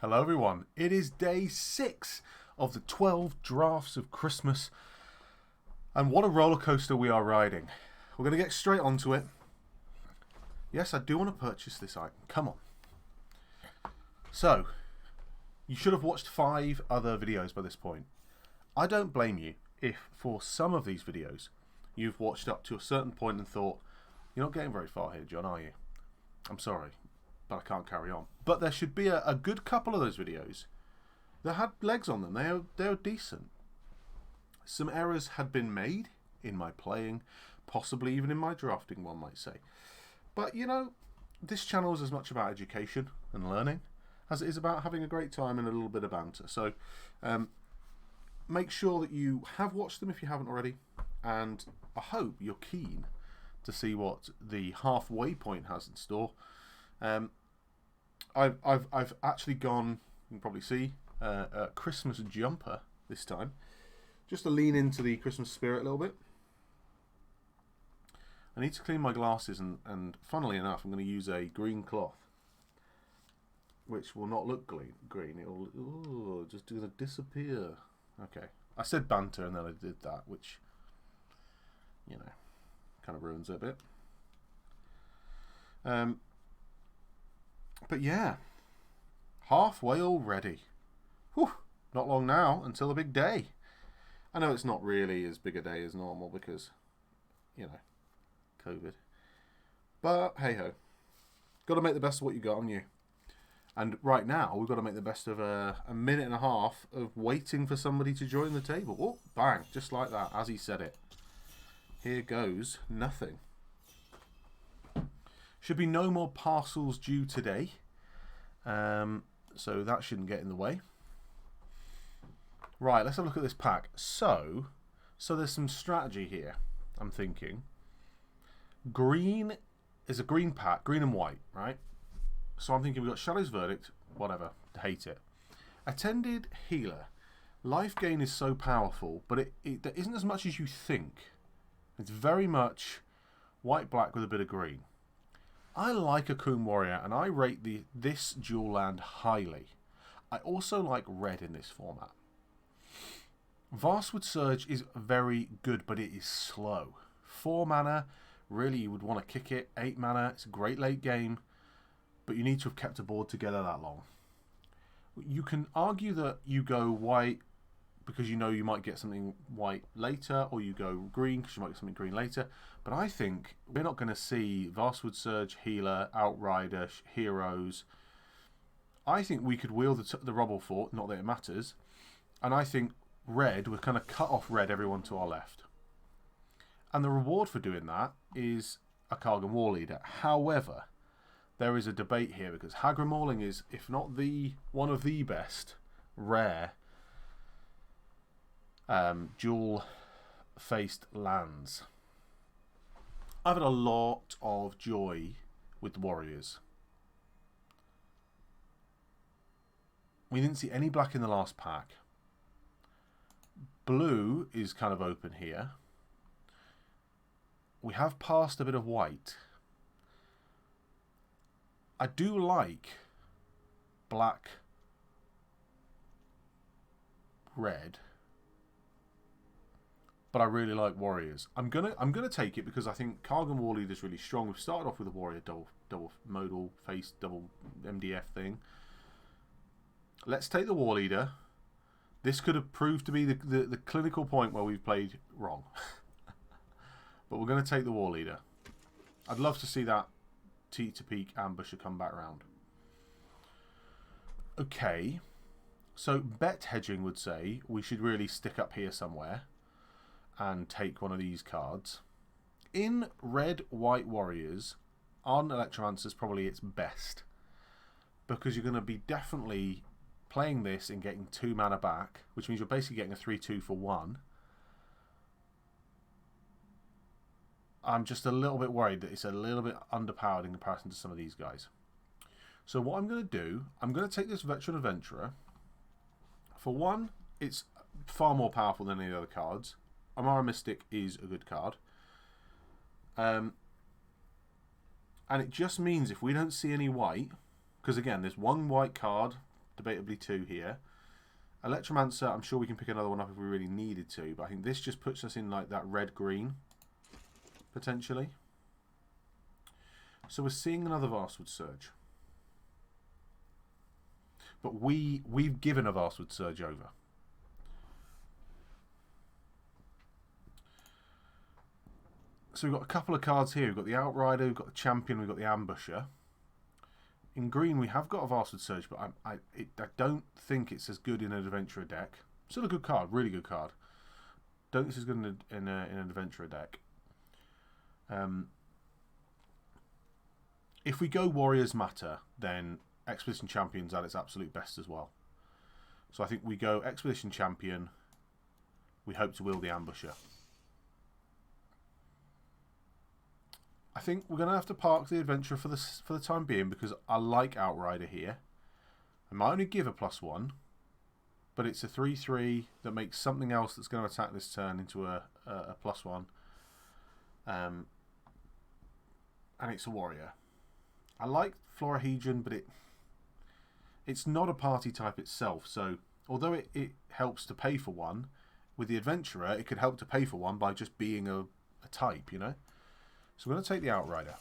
Hello everyone, it is day 6 of the 12 drafts of Christmas, and what a roller coaster we are riding. We're going to get straight onto it. Yes, I do want to purchase this item, come on. So, you should have watched 5 other videos by this point. I don't blame you if for some of these videos you've watched up to a certain point and thought, you're not getting very far here, John, are you? I'm sorry, but I can't carry on. But there should be a good couple of those videos that had legs on them. They were decent. Some errors had been made in my playing, possibly even in my drafting, one might say. But you know, this channel is as much about education and learning as it is about having a great time and a little bit of banter. So make sure that you have watched them if you haven't already, and I hope you're keen to see what the halfway point has in store. I've actually gone, you can probably see, a Christmas jumper this time, just to lean into the Christmas spirit a little bit. I need to clean my glasses, and funnily enough, I'm going to use a green cloth, which will not look green. It'll just going to disappear. Okay, I said banter and then I did that, which, you know, kind of ruins it a bit. But yeah, halfway already. Whew, not long now until the big day. I know it's not really as big a day as normal because, you know, COVID. But hey ho, got to make the best of what you got, haven't you? And right now we've got to make the best of a minute and a half of waiting for somebody to join the table. Oh, bang, just like that, as he said it. Here goes nothing. Should be no more parcels due today, so that shouldn't get in the way. Right, let's have a look at this pack. So there's some strategy here, I'm thinking. Green is a green pack, green and white, right? So I'm thinking we've got Shadow's Verdict, whatever, hate it. Attended Healer. Life gain is so powerful, but it isn't as much as you think. It's very much white-black with a bit of green. I like a Coon Warrior, and I rate this dual land highly. I also like red in this format. Vastwood Surge is very good, but it is slow. 4 mana, really you would want to kick it. 8 mana, it's a great late game, but you need to have kept a board together that long. You can argue that you go white because you know you might get something white later, or you go green because you might get something green later. But I think we're not going to see Vastwood Surge, Healer, Outrider, Heroes. I think we could wheel the Rubble Fort, not that it matters. And I think red, we're kind of cut off red, everyone to our left. And the reward for doing that is a Kargan War Leader. However, there is a debate here because Hagra Mauling is, if not one of the best, rare dual-faced lands. I've had a lot of joy with the Warriors. We didn't see any black in the last pack. Blue is kind of open here. We have passed a bit of white. I do like black, red, but I really like Warriors. I'm gonna take it because I think Kargan War Leader is really strong. We've started off with a Warrior double modal face double MDF thing. Let's take the War Leader. This could have proved to be the clinical point where we've played wrong. But we're going to take the War Leader. I'd love to see that T-to-Peak Ambusher come back round. Okay. So bet hedging would say we should really stick up here somewhere and take one of these cards. In red-white Warriors, Ardent Electromancer is probably its best, because you're going to be definitely playing this and getting 2 mana back, which means you're basically getting a 3/2 for 1. I'm just a little bit worried that it's a little bit underpowered in comparison to some of these guys. So what I'm going to do, I'm going to take this Veteran Adventurer. For one, it's far more powerful than any other cards. Amara Mystic is a good card. And it just means if we don't see any white, because again, there's one white card debatably 2 here. Electromancer, I'm sure we can pick another one up if we really needed to, but I think this just puts us in like that red-green, potentially. So we're seeing another Vastwood Surge. But we've given a Vastwood Surge over. So we've got a couple of cards here. We've got the Outrider, we've got the Champion, we've got the Ambusher. In green, we have got a Vastwood Surge, but I don't think it's as good in an Adventurer deck. Still a good card, really good card. Don't think it's as good in an Adventurer deck. If we go Warriors Matter, then Expedition Champion's at its absolute best as well. So I think we go Expedition Champion. We hope to wield the Ambusher. I think we're going to have to park the Adventurer for the time being because I like Outrider here. I might only give a +1, but it's a 3/3 that makes something else that's going to attack this turn into a +1. And it's a warrior. I like Florahedron, but it's not a party type itself. So although it helps to pay for one, with the Adventurer, it could help to pay for one by just being a type, you know? So we're going to take the Outrider.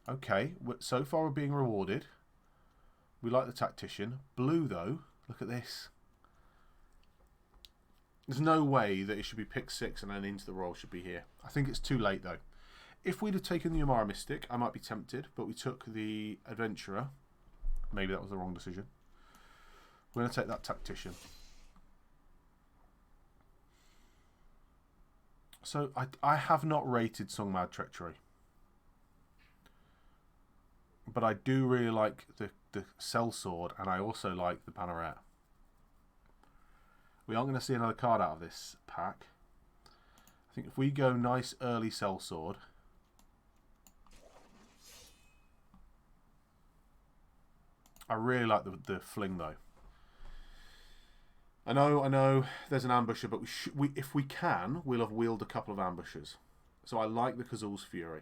Okay, so far we're being rewarded. We like the Tactician. Blue, though, look at this. There's no way that it should be pick 6 and then Into the Royal should be here. I think it's too late, though. If we'd have taken the Umara Mystic, I might be tempted, but we took the Adventurer. Maybe that was the wrong decision. We're going to take that Tactician. So I have not rated Songmad Treachery. But I do really like the Sellsword, and I also like the Banneret. We aren't going to see another card out of this pack. I think if we go nice early Sellsword. I really like the Fling, though. I know, there's an Ambusher, but if we can, we'll have wheeled a couple of Ambushers. So I like the Kazul's Fury.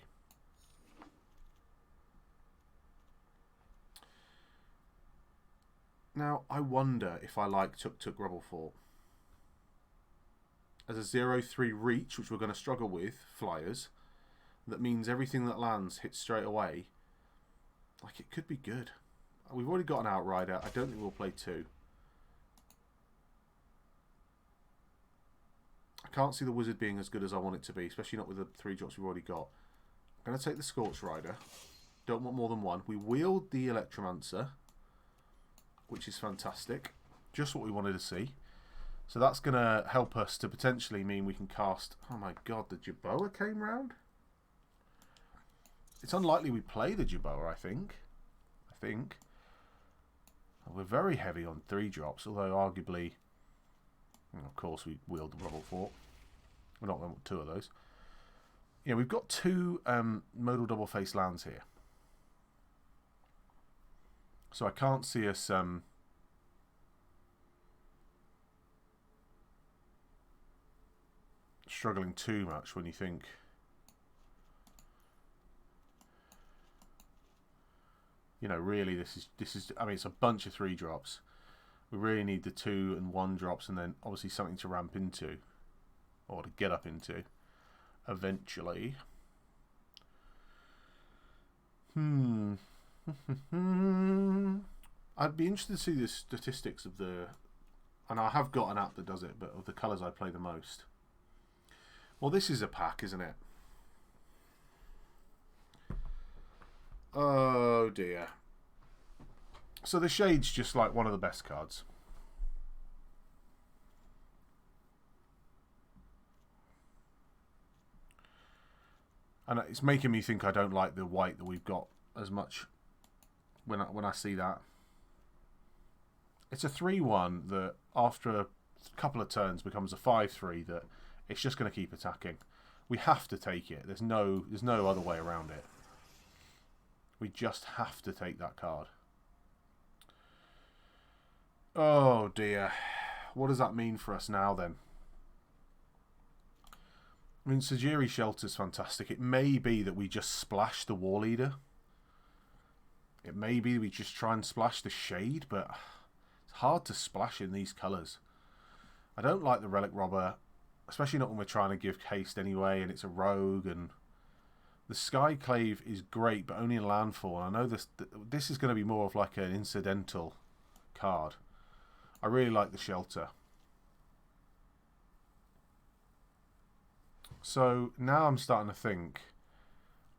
Now, I wonder if I like Tuk Tuk Rebel Fort. As a 0/3 reach, which we're going to struggle with, flyers, that means everything that lands hits straight away. Like, it could be good. We've already got an Outrider. I don't think we'll play 2. I can't see the Wizard being as good as I want it to be, especially not with the 3 drops we've already got. I'm going to take the Scorch Rider. Don't want more than one. We wield the Electromancer, which is fantastic. Just what we wanted to see. So that's going to help us to potentially mean we can cast... Oh my god, the Jerboa came round? It's unlikely we play the Jerboa, I think. We're very heavy on 3 drops, although arguably... Of course, we wield the Rebel Fort. We're not going to 2 of those. Yeah, we've got 2 modal double face lands here. So I can't see us... struggling too much when you think... You know, really, this is. I mean, it's a bunch of 3 drops. We really need the 2 and 1 drops, and then obviously something to ramp into, or to get up into, eventually. I'd be interested to see the statistics of the, and I have got an app that does it, but of the colours I play the most. Well, this is a pack, isn't it? Oh dear. So the Shade's just like one of the best cards. And it's making me think I don't like the white that we've got as much when I see that. It's a 3/1 that after a couple of turns becomes a 5/3 that it's just going to keep attacking. We have to take it. There's no other way around it. We just have to take that card. Oh dear. What does that mean for us now then? I mean, Sajiri Shelter's fantastic. It may be that we just splash the War Leader. It may be we just try and splash the shade, but it's hard to splash in these colours. I don't like the Relic Robber, especially not when we're trying to give haste anyway, and it's a rogue, and the Skyclave is great, but only in landfall. I know this is going to be more of like an incidental card. I really like the Shelter. So now I'm starting to think,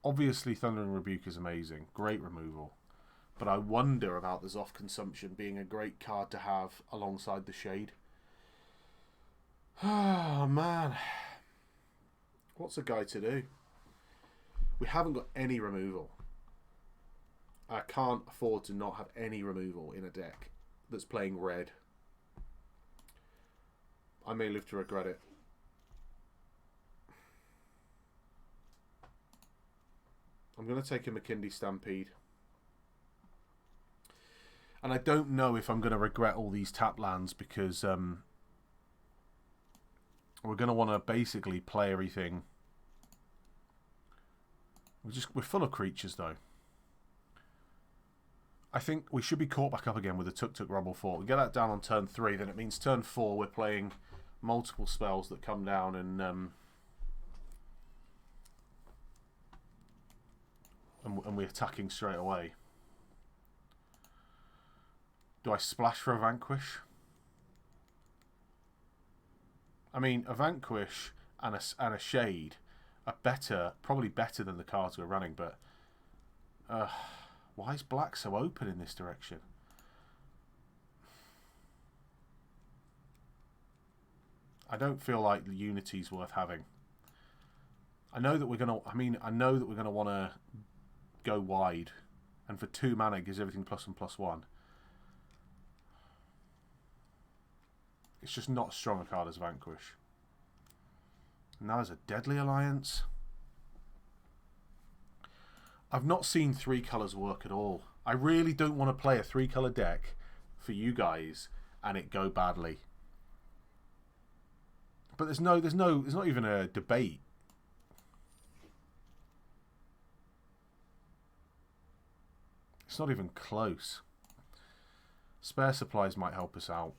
obviously Thundering Rebuke is amazing, great removal. But I wonder about the Zoth Consumption being a great card to have alongside the Shade. Oh man. What's a guy to do? We haven't got any removal. I can't afford to not have any removal in a deck that's playing red. I may live to regret it. I'm going to take a McKinley Stampede. And I don't know if I'm going to regret all these tap lands because we're going to want to basically play everything. We're full of creatures though. I think we should be caught back up again with the Tuk Tuk Rumble Fort. We get that down on turn 3, then it means turn 4 we're playing multiple spells that come down and we're attacking straight away. Do I splash for a Vanquish? I mean, a Vanquish and a Shade are better, probably better than the cards we're running, but why is black so open in this direction? I don't feel like the Unity's worth having. I know that we're gonna. I know that we're gonna want to go wide, and for 2 mana it gives everything +1/+1. It's just not as strong a card as Vanquish. And now there's a Deadly Alliance. I've not seen 3 colours work at all. I really don't want to play a 3-colour deck for you guys and it go badly. But there's not even a debate. It's not even close. Spare supplies might help us out.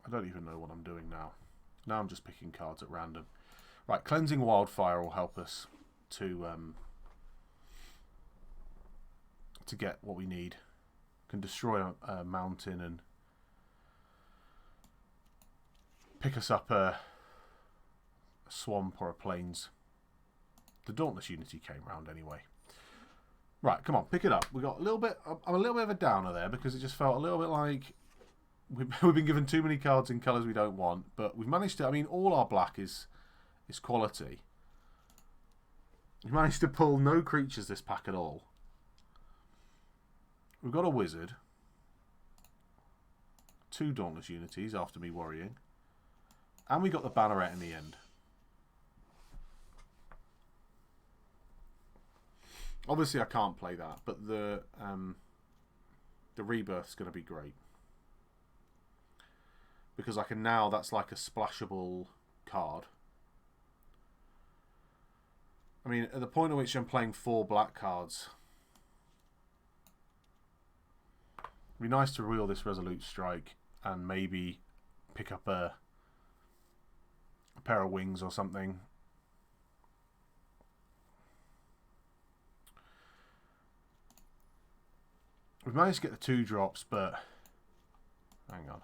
I don't even know what I'm doing now. Now I'm just picking cards at random. Right, Cleansing Wildfire will help us to get what we need. Can destroy a mountain and pick us up a swamp or a plains. The Dauntless Unity came round anyway. Right, come on, pick it up. We got a little bit. I'm a little bit of a downer there because it just felt a little bit like we've been given too many cards in colours we don't want, but we've managed to. I mean, all our black is quality. We've managed to pull no creatures this pack at all. We've got a wizard, 2 Dauntless Unities after me worrying, and we got the Banneret in the end. Obviously, I can't play that, but the Rebirth's going to be great. Because I can now, that's like a splashable card. I mean, at the point at which I'm playing 4 black cards, it'd be nice to reel this Resolute Strike and maybe pick up a pair of wings or something. We've managed to get the 2 drops, but hang on.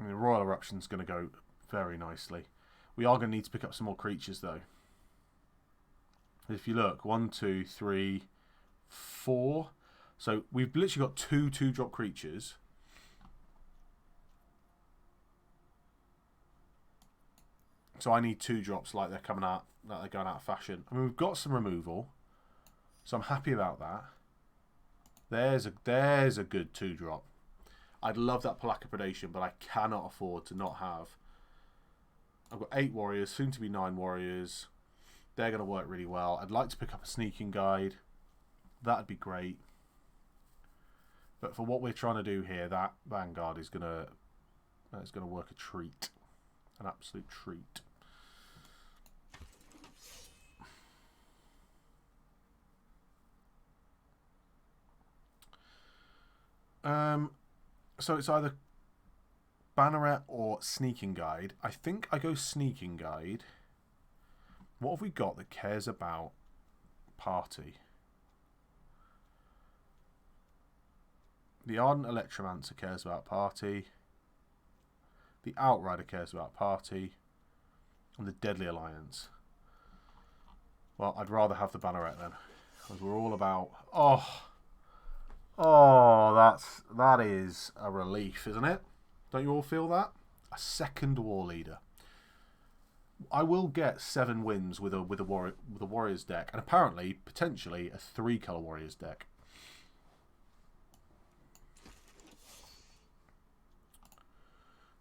I mean, the Royal Eruption's going to go very nicely. We are going to need to pick up some more creatures, though. If you look, 1, 2, 3, 4. So we've literally got 2 2-drop creatures. So I need 2 drops like they're coming out, like they're going out of fashion. I mean, we've got some removal, so I'm happy about that. There's a good 2-drop. I'd love that Palaka Predation, but I cannot afford to not have. I've got 8 warriors, soon to be 9 warriors. They're going to work really well. I'd like to pick up a Sneaking Guide. That'd be great. But for what we're trying to do here, that Vanguard is gonna work a treat. An absolute treat. So it's either Banneret or Sneaking Guide. I think I go Sneaking Guide. What have we got that cares about party? The Ardent Electromancer cares about party. The Outrider cares about party. And the Deadly Alliance. Well, I'd rather have the Banneret then. Because we're all about... Oh, that is a relief, isn't it? Don't you all feel that? A second war leader. I will get 7 wins with a Warriors deck, and apparently, potentially, a 3-color Warriors deck.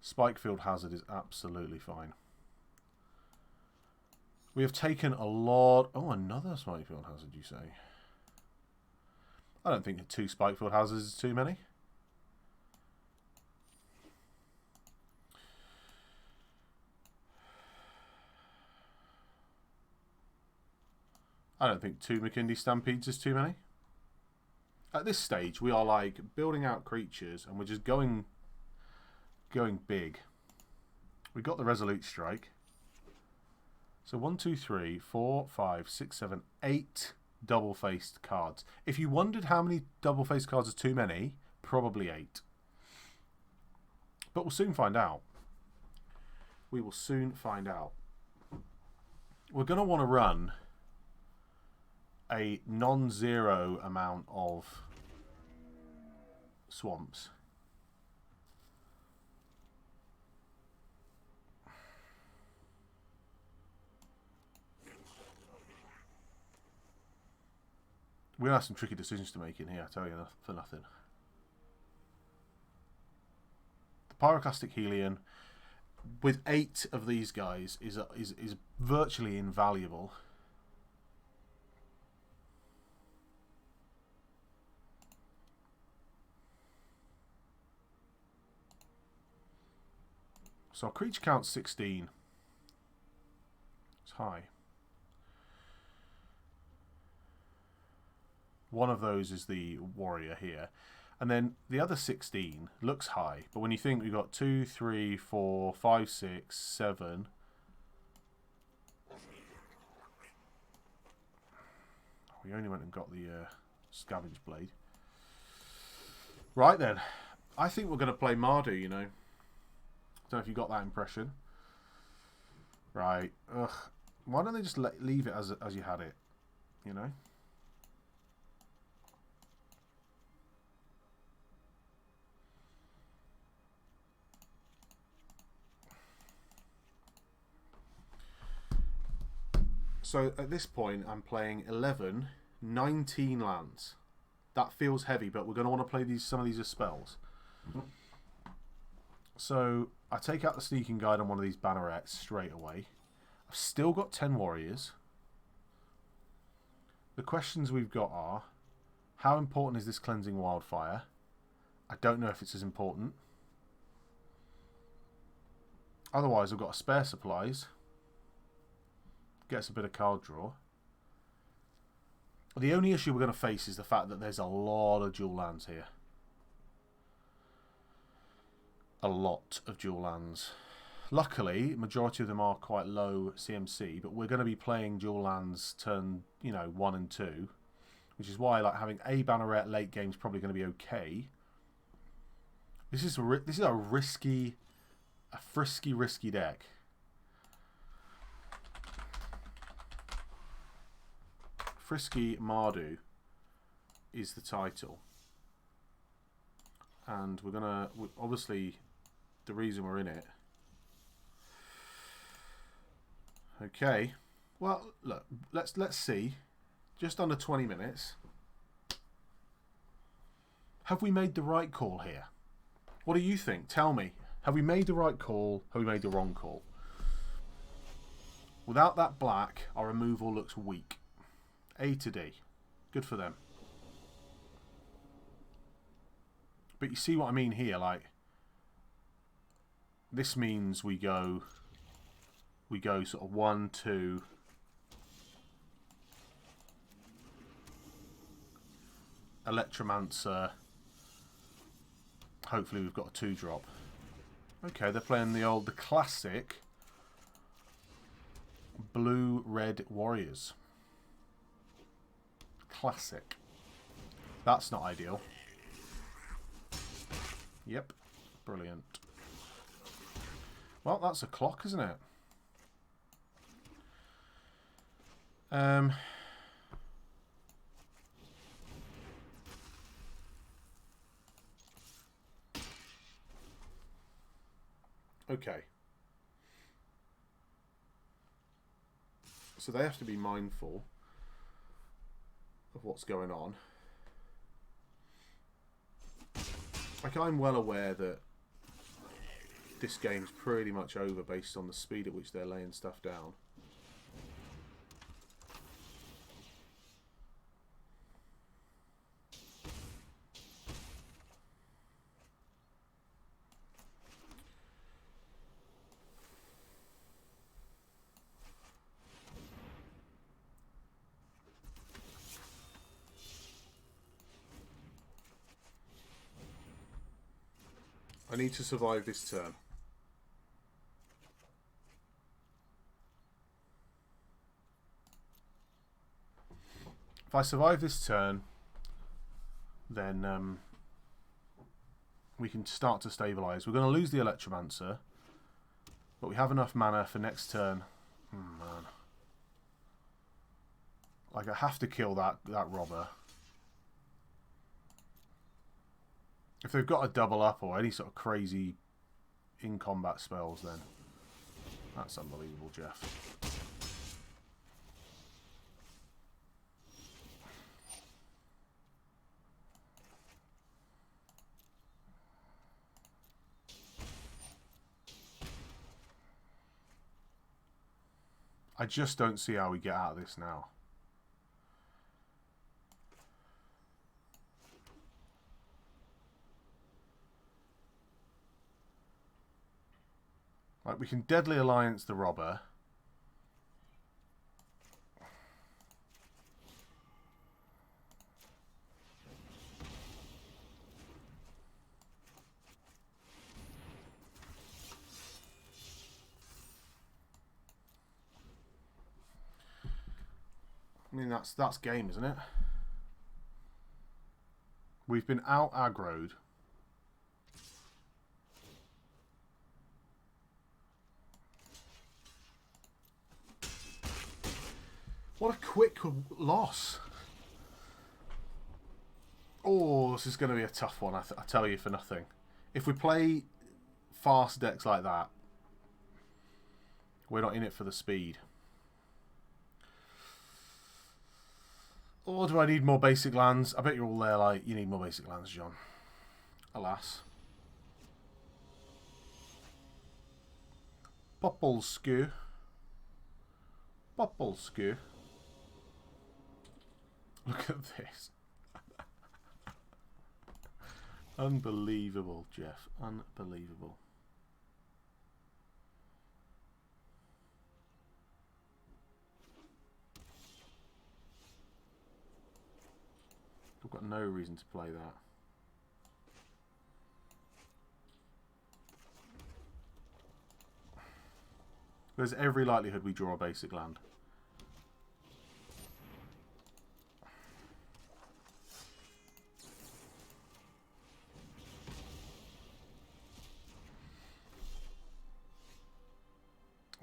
Spikefield Hazard is absolutely fine. We have taken a lot... Oh, another Spikefield Hazard, you say? I don't think 2 Spikefield Hazards is too many. I don't think 2 McKinley Stampedes is too many. At this stage, we are like building out creatures and we're just going big. We got the Resolute Strike. So 1, 2, 3, 4, 5, 6, 7, 8 double-faced cards. If you wondered how many double-faced cards is too many, probably 8. But we'll soon find out. We will soon find out. We're going to want to run a non-zero amount of swamps. We're going to have some tricky decisions to make in here, I tell you, for nothing. The Pyroclastic Helion, with 8 of these guys, is virtually invaluable. So our creature count's 16. It's high. One of those is the warrior here. And then the other 16 looks high. But when you think we've got 2, 3, 4, 5, 6, 7. We only went and got the Scavenge Blade. Right then. I think we're going to play Mardu, you know. Don't know if you got that impression. Right. Ugh. Why don't they just leave it as you had it? You know? So at this point, I'm playing 11, 19 lands. That feels heavy, but we're going to want to play some of these as spells. So I take out the Sneaking Guide on one of these Bannerets straight away. I've still got 10 warriors. The questions we've got are, how important is this Cleansing Wildfire? I don't know if it's as important. Otherwise, I've got a spare supplies. Gets a bit of card draw. The only issue we're going to face is the fact that there's a lot of dual lands here. A lot of dual lands. Luckily, majority of them are quite low CMC, but we're going to be playing dual lands turn, 1 and 2, which is why like having a Banneret late game is probably going to be okay. This is a risky deck. Frisky Mardu is the title, and we're gonna obviously the reason we're in it. Okay, well look, let's see. Just under 20 minutes. Have we made the right call here? What do you think? Tell me. Have we made the right call? Have we made the wrong call? Without that black, our removal looks weak. A to D. Good for them. But you see what I mean here, like this means we go sort of 1, 2. Electromancer. Hopefully we've got a 2-drop. Okay, they're playing the classic blue-red warriors. Classic. That's not ideal. Yep. Brilliant. Well, that's a clock, isn't it? Okay. So they have to be mindful of what's going on. Like, I'm well aware that this game's pretty much over based on the speed at which they're laying stuff down. I need to survive this turn. If I survive this turn, then we can start to stabilise. We're going to lose the Electromancer, but we have enough mana for next turn. Man. Like, I have to kill that robber. If they've got a double up or any sort of crazy in-combat spells, then that's unbelievable, Jeff. I just don't see how we get out of this now. Like, we can Deadly Alliance the robber. I mean, that's game, isn't it? We've been out aggroed. What a quick loss. Oh, this is going to be a tough one, I tell you for nothing. If we play fast decks like that, we're not in it for the speed. Or do I need more basic lands? I bet you're all there like, you need more basic lands, John. Alas. Poppleskew. Poppleskew. Look at this. Unbelievable, Jeff. Unbelievable. I've got no reason to play that. There's every likelihood we draw a basic land.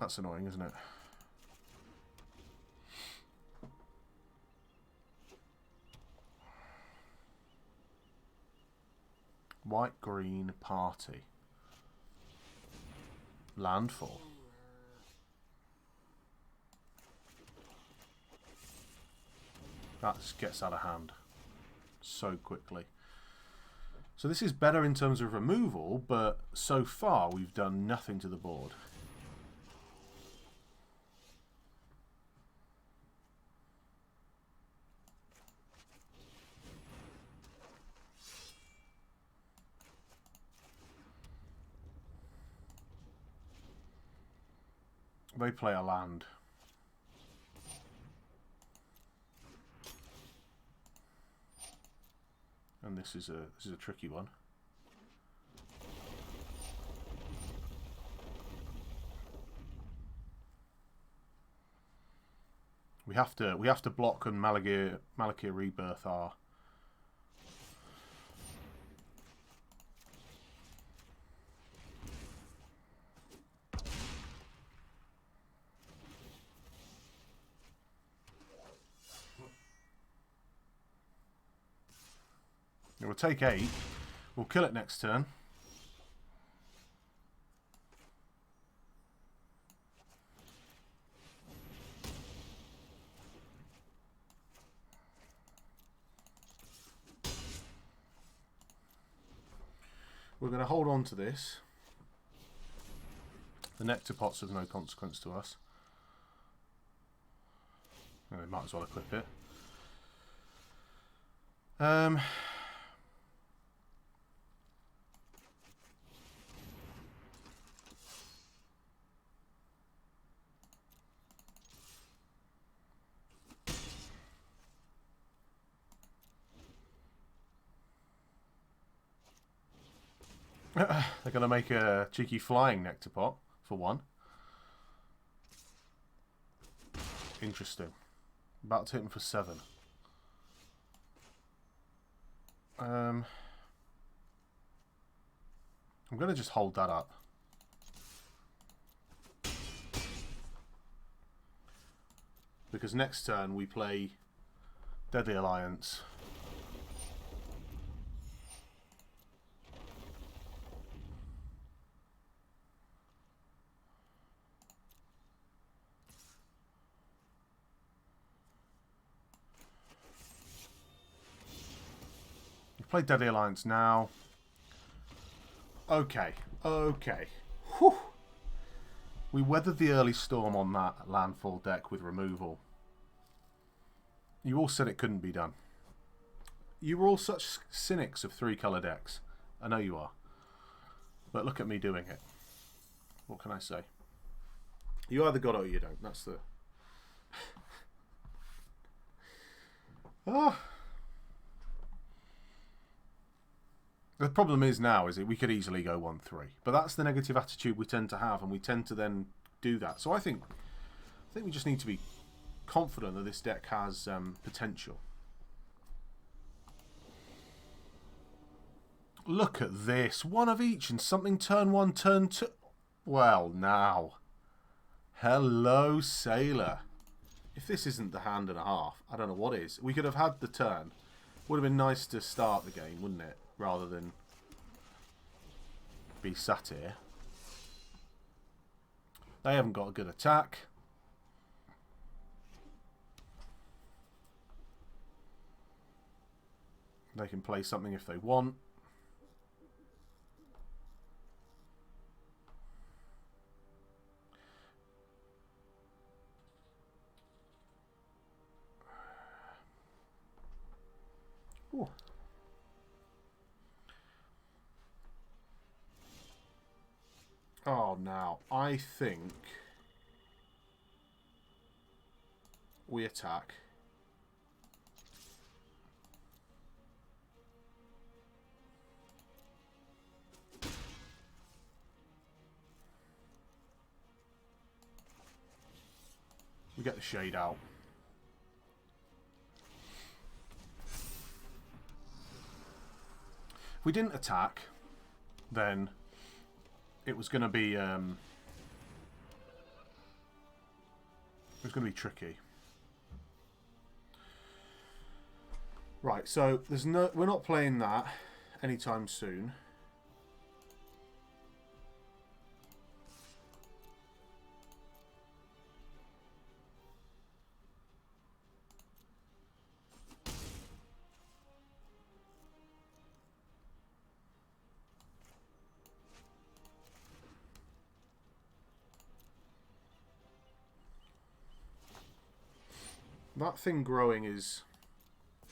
That's annoying, isn't it? White-green party. Landfall. That gets out of hand so quickly. So this is better in terms of removal, but so far we've done nothing to the board. They play a land. And this is a tricky one. We have to block and Malakir Rebirth our. We'll take 8. We'll kill it next turn. We're going to hold on to this. The nectar pot's of no consequence to us. We might as well equip it. They're going to make a cheeky flying nectar pot for 1. Interesting. About to hit them for 7. I'm going to just hold that up. Because next turn we play Deadly Alliance. Play Deadly Alliance now. Okay. Okay. Whew. We weathered the early storm on that landfall deck with removal. You all said it couldn't be done. You were all such cynics of 3-colour decks. I know you are. But look at me doing it. What can I say? You either got it or you don't. That's the... Ah. The problem is now is that we could easily go 1-3, but that's the negative attitude we tend to have, and we tend to then do that. So I think we just need to be confident that this deck has potential. Look at this, 1 of each and something turn 1, turn 2. Well, now, hello, Sailor. If this isn't the hand and a half, I don't know what is. We could have had the turn. Would have been nice to start the game, wouldn't it? Rather than be sat here. They haven't got a good attack. They can play something if they want. Ooh. Oh, now, I think we attack. We get the shade out. If we didn't attack, then it was going to be tricky. Right, so we're not playing that anytime soon. That thing growing is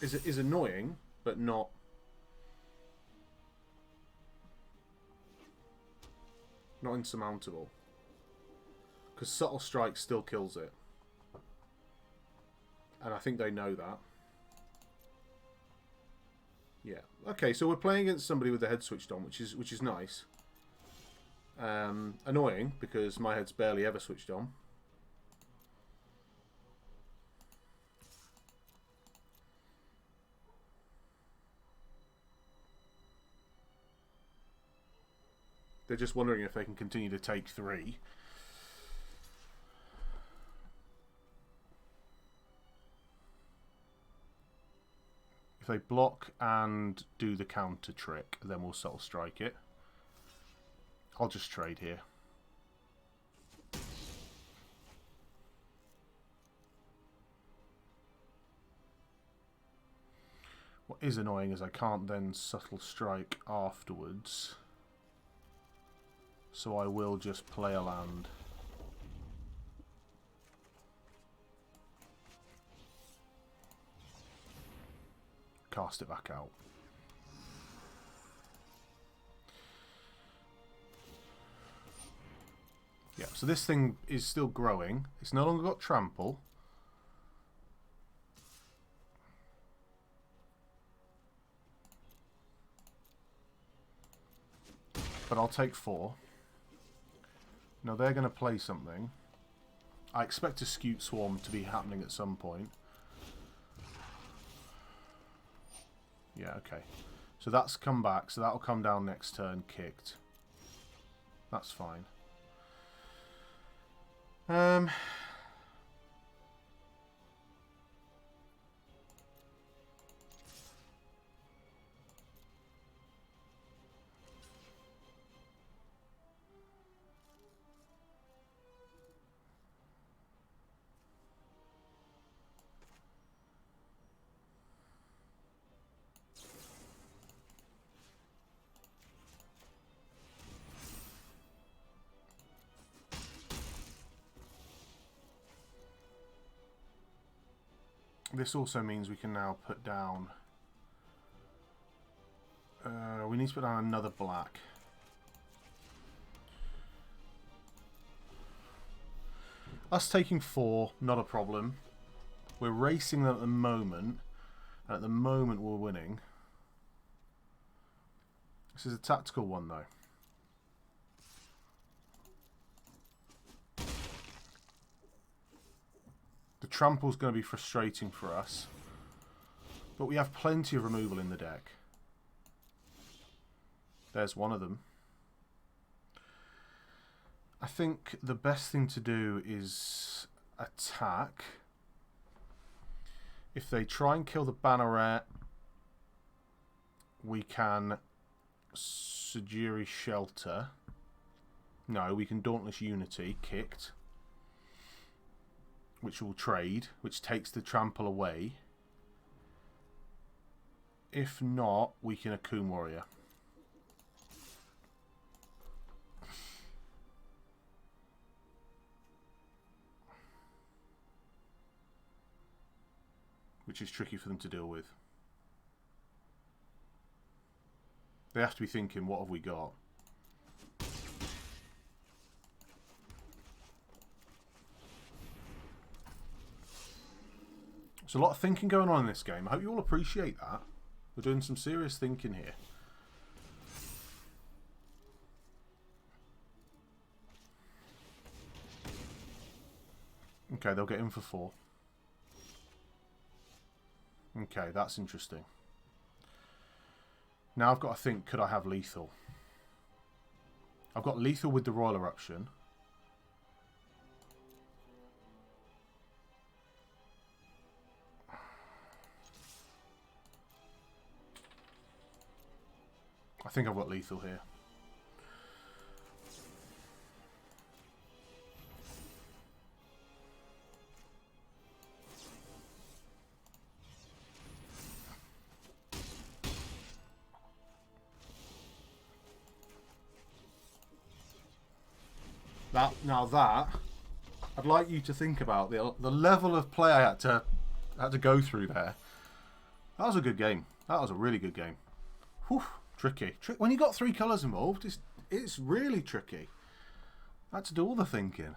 annoying, but not insurmountable. Because Subtle Strike still kills it. And I think they know that. Yeah. Okay, so we're playing against somebody with the head switched on, which is nice. Annoying, because my head's barely ever switched on. They're just wondering if they can continue to take 3. If they block and do the counter trick, then we'll Subtle Strike it. I'll just trade here. What is annoying is I can't then Subtle Strike afterwards. So I will just play a land. Cast it back out. Yeah, so this thing is still growing. It's no longer got trample. But I'll take 4. Now they're going to play something. I expect a Scute Swarm to be happening at some point. Yeah, okay. So that's come back, so that'll come down next turn, kicked. That's fine. This also means we can now put down... we need to put down another black. Us taking 4, not a problem. We're racing them at the moment. And at the moment we're winning. This is a tactical one though. The trample's going to be frustrating for us. But we have plenty of removal in the deck. There's one of them. I think the best thing to do is attack. If they try and kill the Banneret, we can Sejiri Shelter. No, we can Dauntless Unity, kicked. Which will trade, which takes the trample away. If not, we can Akun Warrior. Which is tricky for them to deal with. They have to be thinking, what have we got? There's a lot of thinking going on in this game. I hope you all appreciate that. We're doing some serious thinking here. Okay, they'll get in for 4. Okay, that's interesting. Now I've got to think, could I have lethal? I've got lethal with the Royal Eruption. I think I've got lethal here. That I'd like you to think about the level of play I had to go through there. That was a good game. That was a really good game. Whew, tricky. When you got 3 colours involved, it's really tricky. I had to do all the thinking.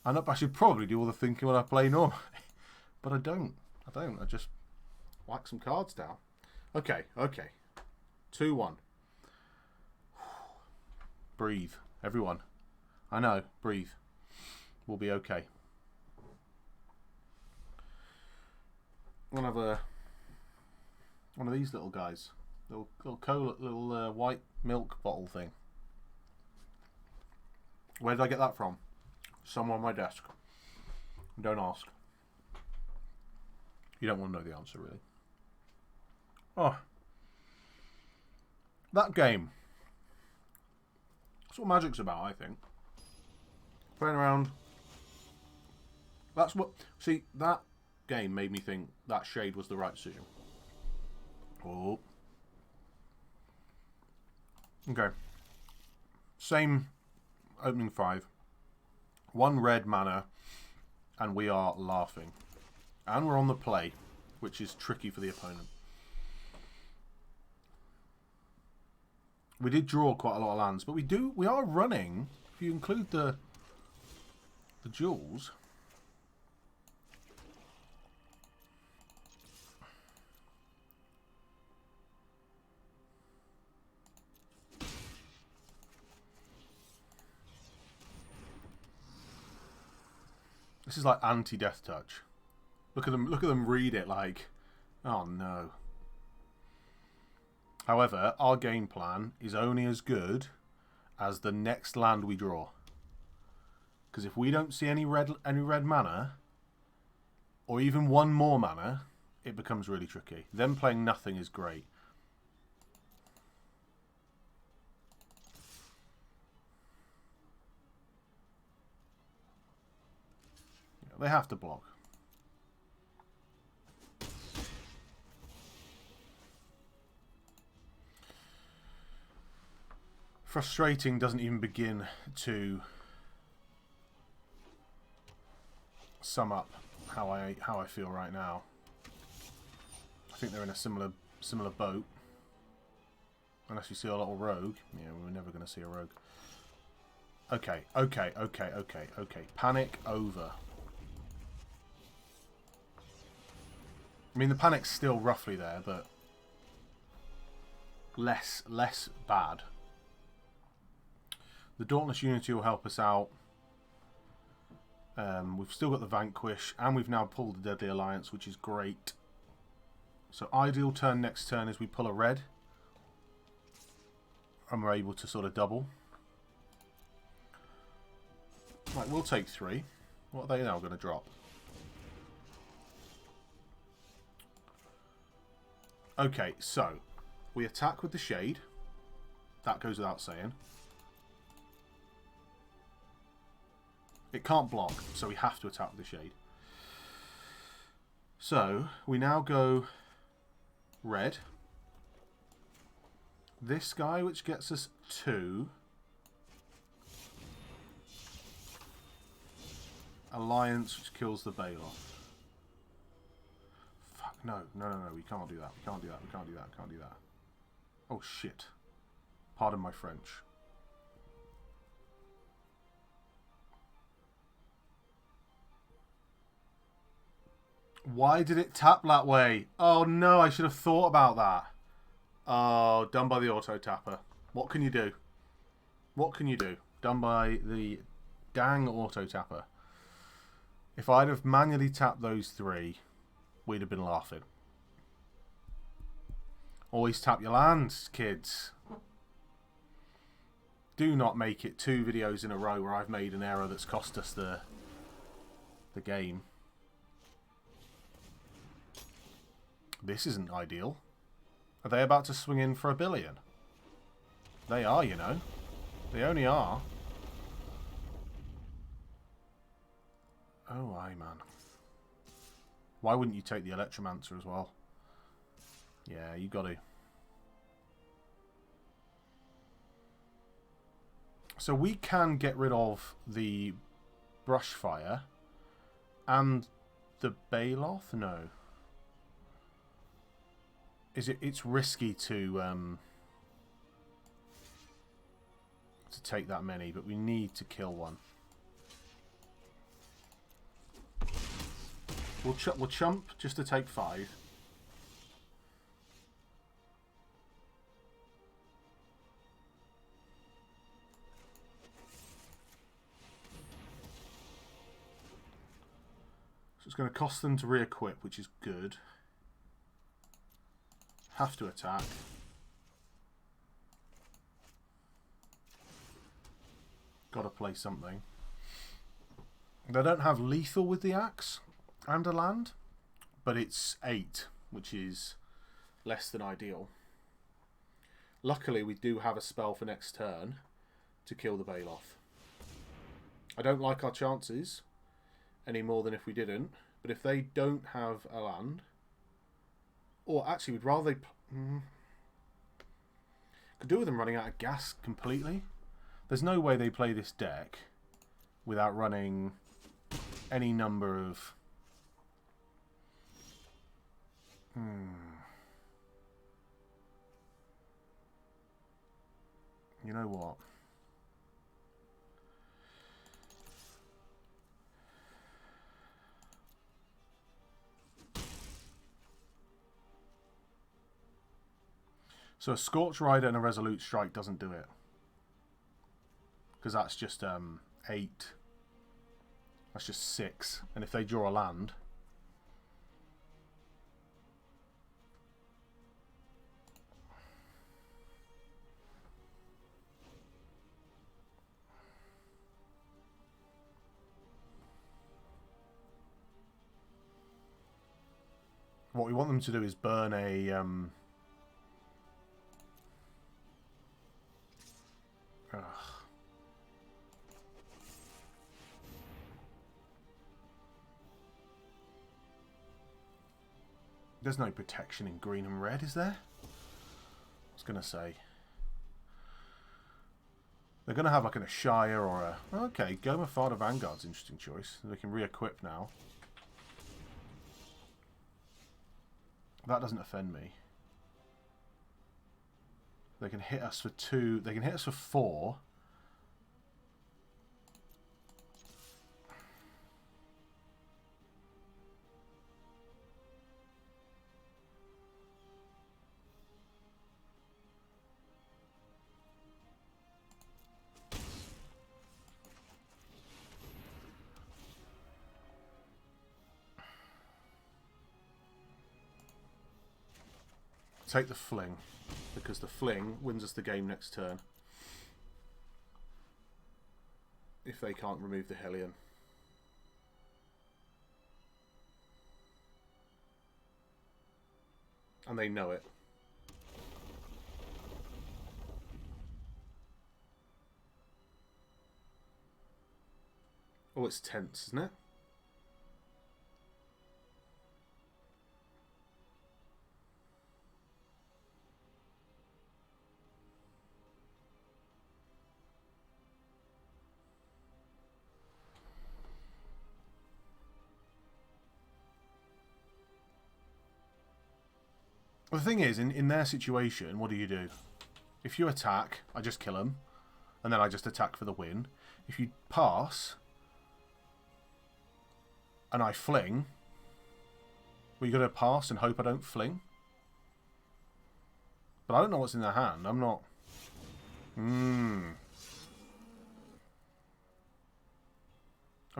I should probably do all the thinking when I play normally. But I don't. I just whack some cards down. Okay. 2-1. Breathe. Everyone. I know. Breathe. We'll be okay. I'm going to have one of these little guys. Little cola, little white milk bottle thing. Where did I get that from? Somewhere on my desk. Don't ask. You don't want to know the answer, really. Oh. That game. That's what Magic's about, I think. Playing around. That's what... See, that game made me think that shade was the right decision. Oh. Okay. Same opening 5. 1 red mana, and we are laughing. And we're on the play, which is tricky for the opponent. We did draw quite a lot of lands, but we are running, if you include the jewels. This is like anti-death touch. Look at them read it like, oh no. However, our game plan is only as good as the next land we draw. Because if we don't see any red mana, or even one more mana, it becomes really tricky. Them playing nothing is great. Yeah, they have to block. Frustrating doesn't even begin to sum up how I feel right now. I think they're in a similar boat. Unless you see a little rogue. Yeah, we're never going to see a rogue. Okay. Panic over. I mean, the panic's still roughly there, but less bad. The Dauntless Unity will help us out. We've still got the Vanquish, and we've now pulled the Deadly Alliance, which is great. So ideal turn next turn is we pull a red, and we're able to sort of double. Right, we'll take 3. What are they now going to drop? Okay, so we attack with the Shade. That goes without saying. It can't block, so we have to attack with the Shade. So, we now go red. This guy, which gets us 2. Alliance, which kills the Baloth. Fuck, no, we can't do that. We can't do that. Oh, shit. Pardon my French. Why did it tap that way? Oh no, I should have thought about that. Oh, done by the auto tapper. What can you do? What can you do? Done by the dang auto tapper. If I'd have manually tapped those 3, we'd have been laughing. Always tap your lands, kids. Do not make it 2 videos in a row where I've made an error that's cost us the game. This isn't ideal. Are they about to swing in for $1 billion? They are, you know. They only are. Oh, aye, man. Why wouldn't you take the Electromancer as well? Yeah, you got to. So we can get rid of the Brushfire and the Baloth? No. It's risky to take that many, but we need to kill one. We'll chump just to take 5. So it's going to cost them to re-equip, which is good. Have to attack. Got to play something. They don't have lethal with the axe and a land, but it's 8, which is less than ideal. Luckily, we do have a spell for next turn to kill the Baloth. I don't like our chances any more than if we didn't, but if they don't have a land, or actually, we'd rather they could do with them running out of gas completely. There's no way they play this deck without running any number of... You know what? So a Scorch Rider and a Resolute Strike doesn't do it. Because that's just 8. That's just 6. And if they draw a land... What we want them to do is burn a... There's no protection in green and red, is there? I was going to say. They're going to have like a Shire or a... Okay, Goma Fada Vanguard's an interesting choice. They can re-equip now. That doesn't offend me. They can hit us for 2. They can hit us for 4. Take the Fling, because the Fling wins us the game next turn. If they can't remove the Hellion. And they know it. Oh, it's tense, isn't it? Well, the thing is, in their situation, what do? If you attack, I just kill them, and then I just attack for the win. If you pass, and I fling, well, you're going to pass and hope I don't fling? But I don't know what's in their hand. I'm not... I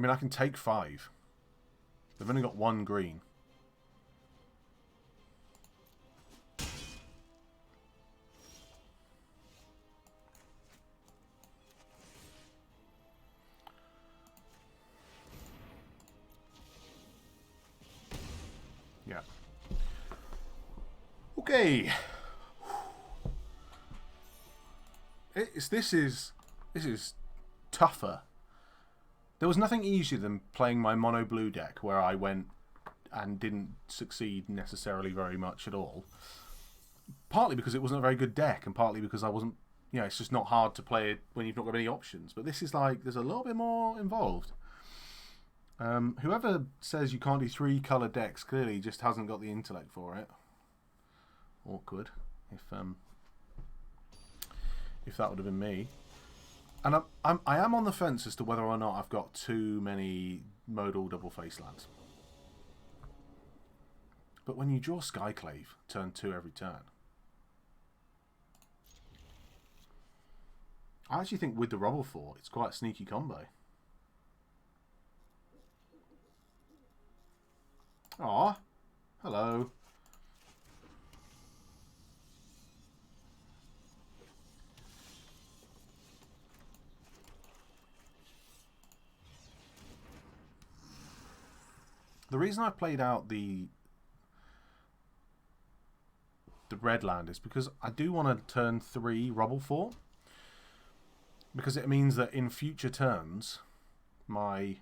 mean, I can take 5. They've only got 1 green. Yeah. Okay. This is tougher. There was nothing easier than playing my mono blue deck where I went and didn't succeed necessarily very much at all. Partly because it wasn't a very good deck, and partly because I wasn't, you know, it's just not hard to play it when you've not got any options. But this is like, there's a little bit more involved. Whoever says you can't do 3 colour decks clearly just hasn't got the intellect for it. Awkward. If that would have been me. And I am on the fence as to whether or not I've got too many modal double face lands. But when you draw Skyclave, turn 2 every turn. I actually think with the Rubble Fort, it's quite a sneaky combo. Aw, hello. The reason I played out the red land is because I do want to turn 3 Rubble Fort. Because it means that in future turns, my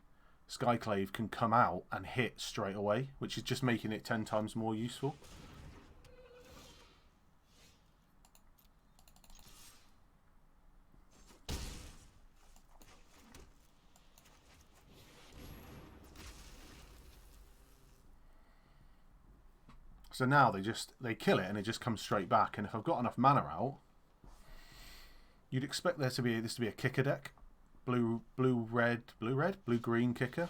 Skyclave can come out and hit straight away, which is just making it 10 times more useful. So now they kill it and it just comes straight back. And if I've got enough mana out, you'd expect this to be a kicker deck. Blue green kicker.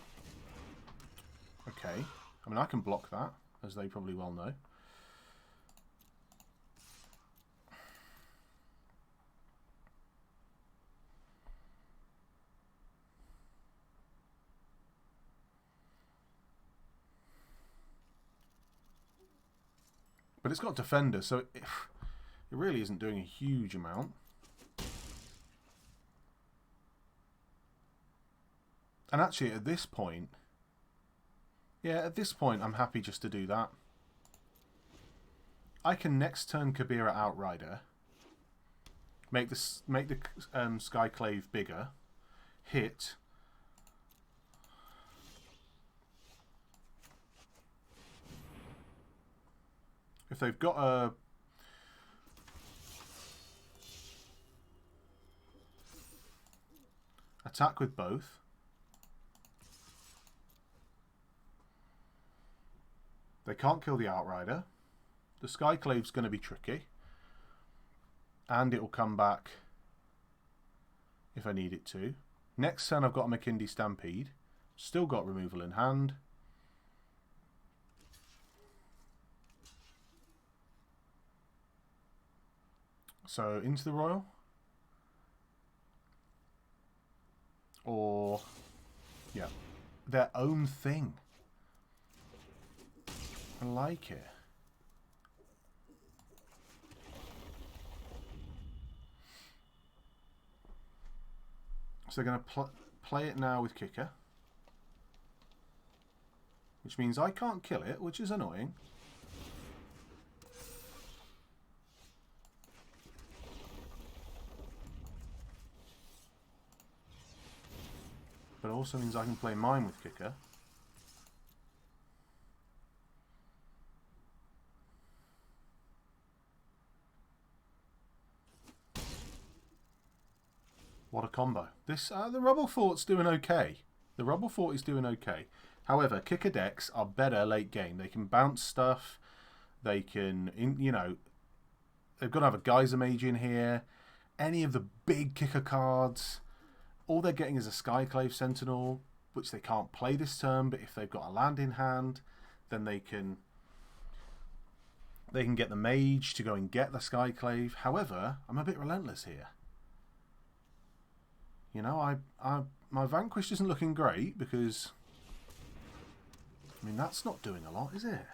Okay. I mean, I can block that, as they probably well know. But it's got Defender, so it really isn't doing a huge amount. And actually, at this point... Yeah, at this point, I'm happy just to do that. I can next turn Kabira Outrider. Make the Skyclave bigger. Hit. If they've got a... attack with both. They can't kill the Outrider. The Skyclave's going to be tricky. And it will come back if I need it to. Next turn I've got a McKindy Stampede. Still got removal in hand. So into the Royal. Or, yeah, their own thing. I like it. So they're going to play it now with Kicker. Which means I can't kill it, which is annoying. But it also means I can play mine with Kicker. What a combo. This the Rubble Fort's doing okay. The Rubble Fort is doing okay. However, Kicker decks are better late game. They can bounce stuff. They can, you know, they've got to have a Geyser Mage in here. Any of the big Kicker cards. All they're getting is a Skyclave Sentinel, which they can't play this turn, but if they've got a land in hand, then they can get the Mage to go and get the Skyclave. However, I'm a bit relentless here. You know, my Vanquish isn't looking great because, I mean, that's not doing a lot, is it?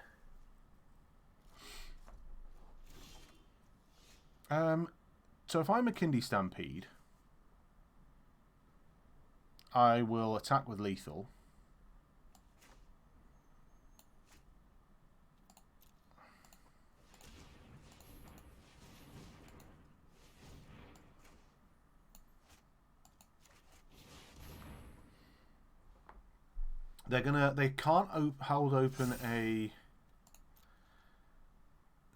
So if I'm a McKindy Stampede, I will attack with lethal. They can't hold open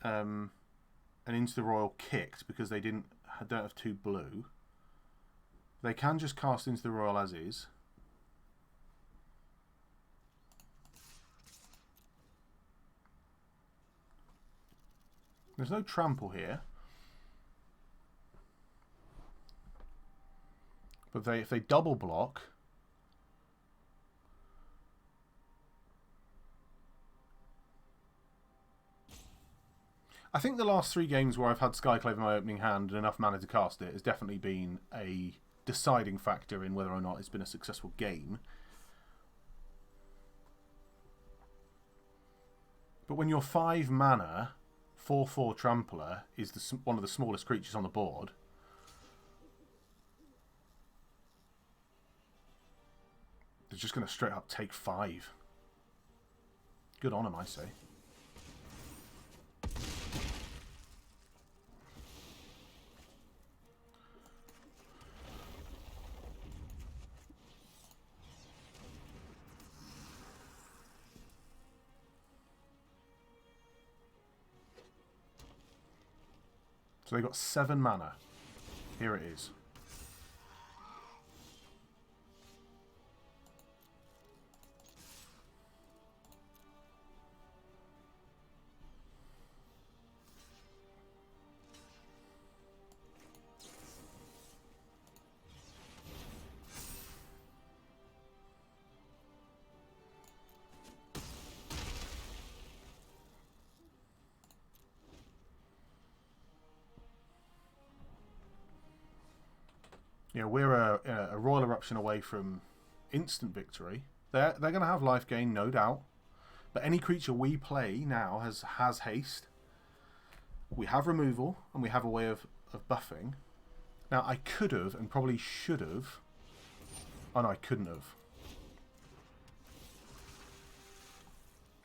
an Into the Royal kicked because they don't have 2 blue. They can just cast Into the Royal as is. There's no trample here. But if they double block, I think the last 3 games where I've had Skyclave in my opening hand and enough mana to cast it has definitely been a deciding factor in whether or not it's been a successful game. But when your 5 mana, 4/4 Trampler is one of the smallest creatures on the board, they're just going to straight up take 5. Good on them, I say. So they got 7 mana. Here it is. You know, we're a Royal Eruption away from instant victory. They're going to have life gain, no doubt. But any creature we play now has haste. We have removal, and we have a way of buffing. Now, I could have, and probably should have... Oh, no, I couldn't have.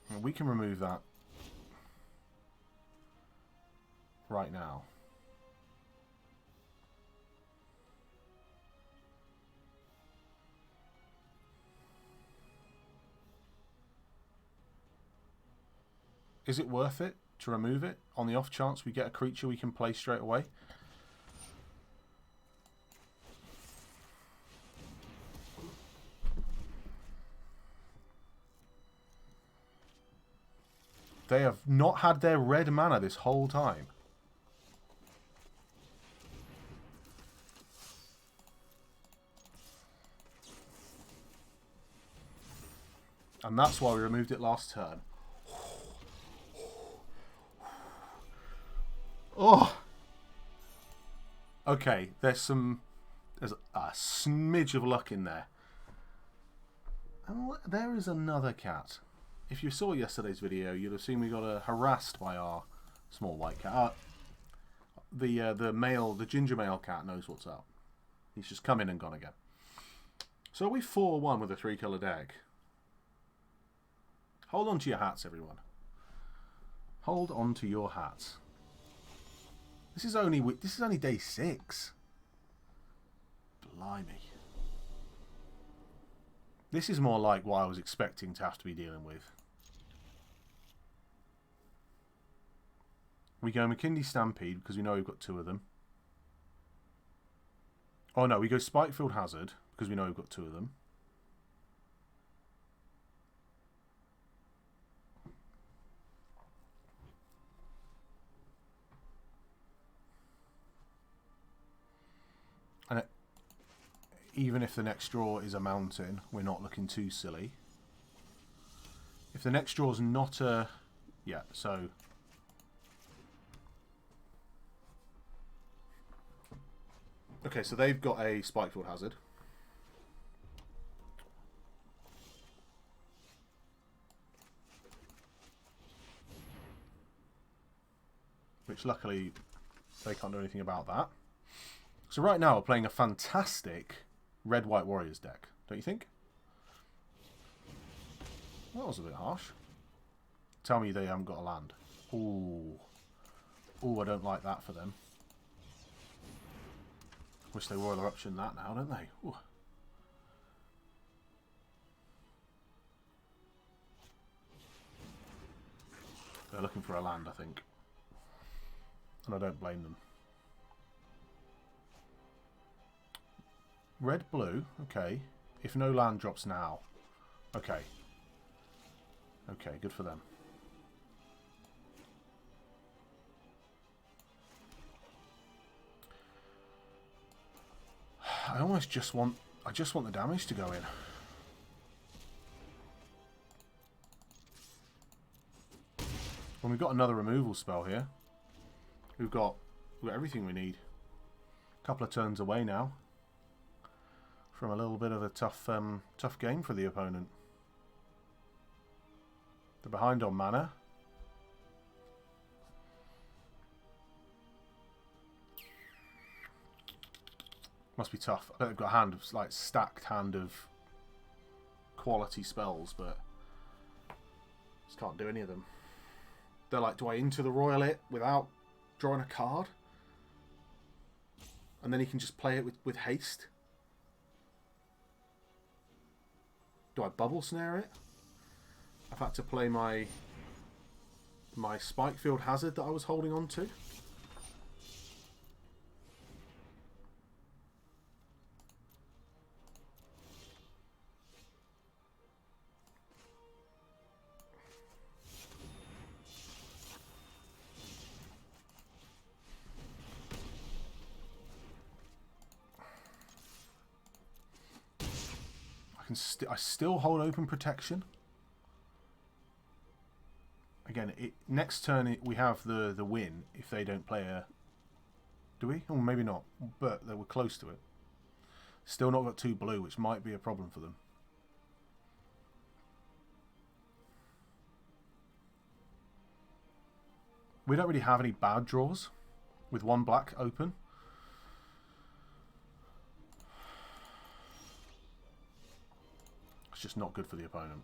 Well, we can remove that right now. Is it worth it to remove it on the off chance we get a creature we can play straight away? They have not had their red mana this whole time. And that's why we removed it last turn. Oh! Okay, there's a smidge of luck in there. And there is another cat. If you saw yesterday's video, you'd have seen we got harassed by our small white cat. The ginger male cat knows what's up. He's just come in and gone again. So we 4-1 with a 3-colour deck. Hold on to your hats, everyone. Hold on to your hats. This is only day 6. Blimey. This is more like what I was expecting to have to be dealing with. We go McKinley Stampede because we know we've got 2 of them. Oh no, we go Spikefield Hazard because we know we've got 2 of them. And even if the next draw is a mountain, we're not looking too silly. If the next draw is not a... Yeah, so... Okay, so they've got a Spikefield Hazard. Which luckily they can't do anything about that. So right now we're playing a fantastic Red-White Warriors deck, don't you think? That was a bit harsh. Tell me they haven't got a land. Ooh. Ooh, I don't like that for them. Wish they Royal Eruption that now, don't they? Ooh. They're looking for a land, I think. And I don't blame them. Red, blue, okay. If no land drops now. Okay. Okay, good for them. I just want the damage to go in. Well, we've got another removal spell here. We've got everything we need. A couple of turns away now from a little bit of a tough game for the opponent. They're behind on mana. Must be tough. I bet they've got a hand of, like, stacked hand of quality spells, but just can't do any of them. They're like, do I into the Royal It without drawing a card? And then he can just play it with haste? Do I bubble snare it? I've had to play my Spikefield Hazard that I was holding on to. I still hold open protection. Again, next turn we have the win if they don't play a... Do we? Or maybe not. But they were close to it. Still not got 2 blue, which might be a problem for them. We don't really have any bad draws with 1 black open. It's just not good for the opponent.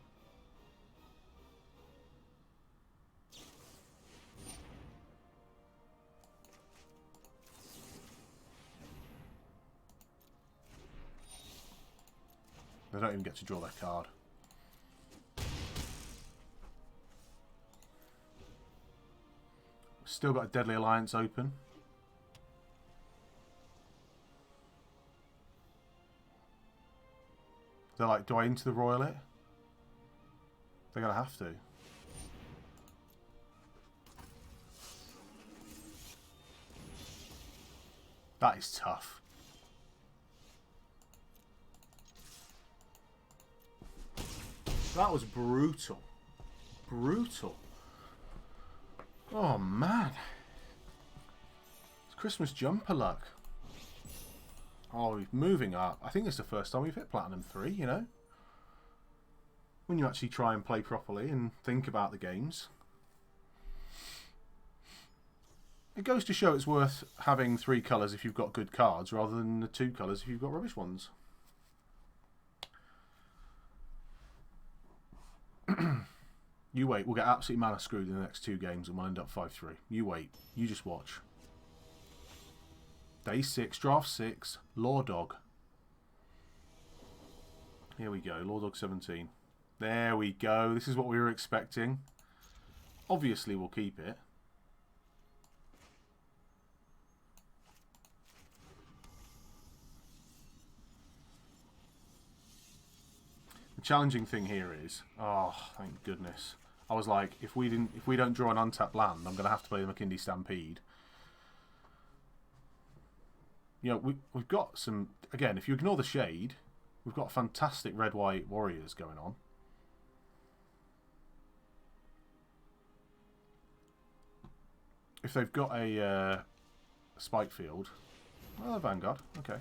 They don't even get to draw their card. Still got a Deadly Alliance open. They're like, do I into the Royal It? They're going to have to. That is tough. That was brutal. Brutal. Oh, man. It's Christmas jumper luck. Oh, moving up. I think it's the first time we've hit Platinum 3, you know? When you actually try and play properly and think about the games. It goes to show it's worth having 3 colours if you've got good cards, rather than the 2 colours if you've got rubbish ones. You wait, we'll get absolutely mana screwed in the next 2 games and we'll end up 5-3. You wait. You just watch. Day 6, draft 6, Law Dog. Here we go, Law Dog 17. There we go. This is what we were expecting. Obviously, we'll keep it. The challenging thing here is, oh, thank goodness. I was like, if we don't draw an untapped land, I'm going to have to play the McKinley Stampede. You know, we've got some... Again, if you ignore the shade, we've got fantastic red-white warriors going on. If they've got a Spikefield... Well, a Vanguard. Okay.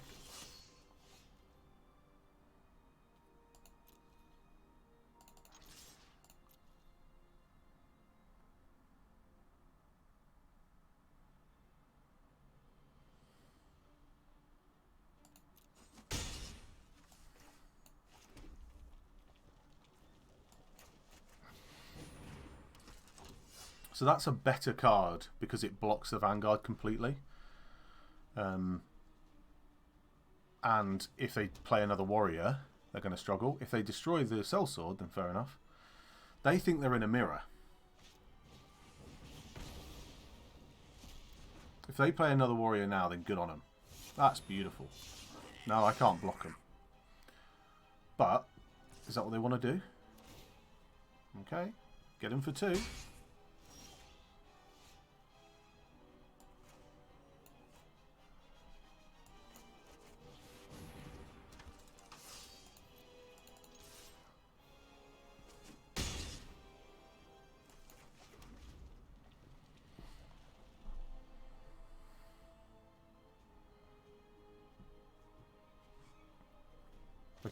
So that's a better card because it blocks the Vanguard completely. And if they play another warrior, they're going to struggle. If they destroy the sellsword, then fair enough. They think they're in a mirror. If they play another warrior now, then good on them. That's beautiful. No, I can't block them. But, is that what they want to do? Okay, get him for 2.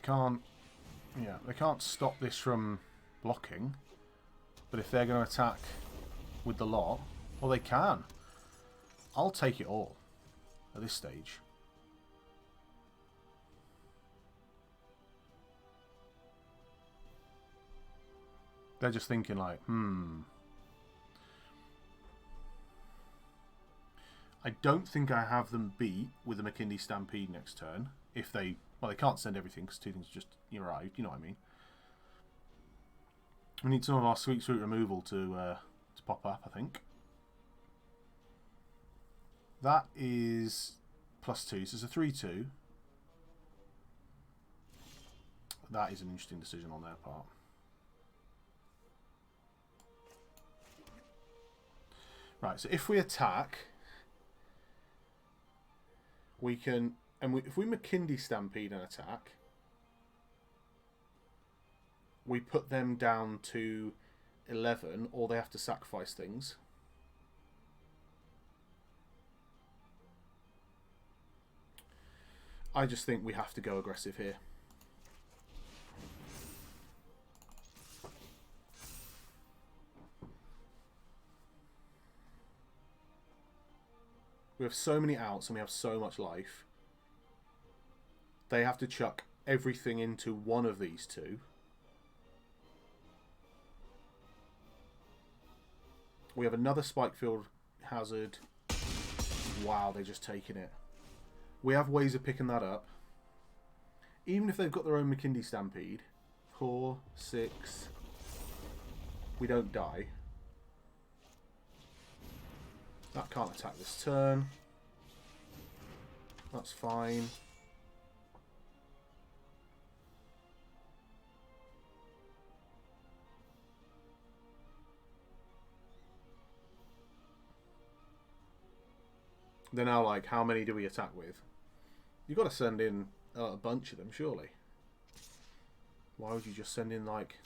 can't... Yeah, they can't stop this from blocking. But if they're going to attack with the lot, well, they can. I'll take it all at this stage. They're just thinking like, I don't think I have them beat with the McKinley Stampede next turn. If they... Well, they can't send everything because 2 things just arrived. You know what I mean? We need some of our sweet removal to pop up, I think. That is +2, so it's a 3-2. That is an interesting decision on their part. Right, so if we attack, we can... And if we McKinley Stampede an attack, we put them down to 11, or they have to sacrifice things. I just think we have to go aggressive here. We have so many outs and we have so much life. They have to chuck everything into one of these two. We have another Spikefield Hazard. Wow, they're just taking it. We have ways of picking that up. Even if they've got their own McKinley Stampede. 4, 6. We don't die. That can't attack this turn. That's fine. They're now like, how many do we attack with? You've got to send in a bunch of them, surely. Why would you just send in like...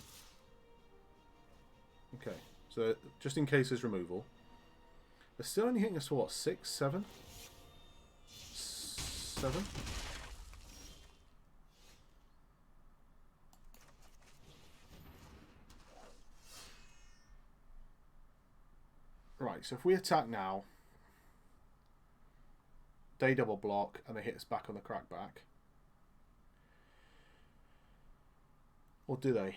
Okay, so just in case there's removal. They're still only hitting us for what, 6, 7? 7? Right, so if we attack now, they double block and they hit us back on the crackback. Or do they?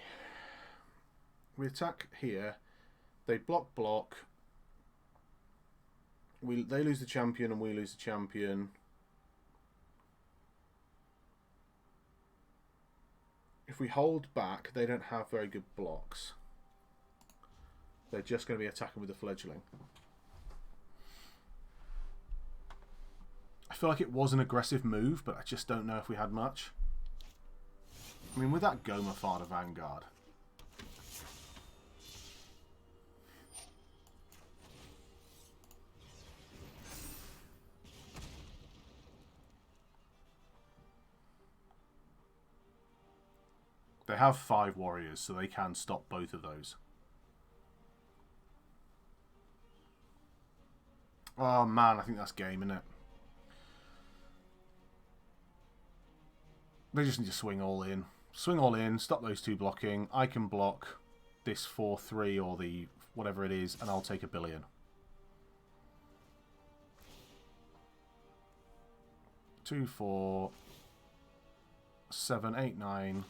We attack here, they block. They lose the champion and we lose the champion. If we hold back, they don't have very good blocks. They're just going to be attacking with the fledgling. I feel like it was an aggressive move, but I just don't know if we had much. I mean, with that Goma Fada Vanguard... They have 5 warriors, so they can stop both of those. Oh man, I think that's game, isn't it? They just need to swing all in. Swing all in, stop those 2 blocking. I can block this 4-3 or the whatever it is, and I'll take a billion. 2, 4, 7, 8, 9...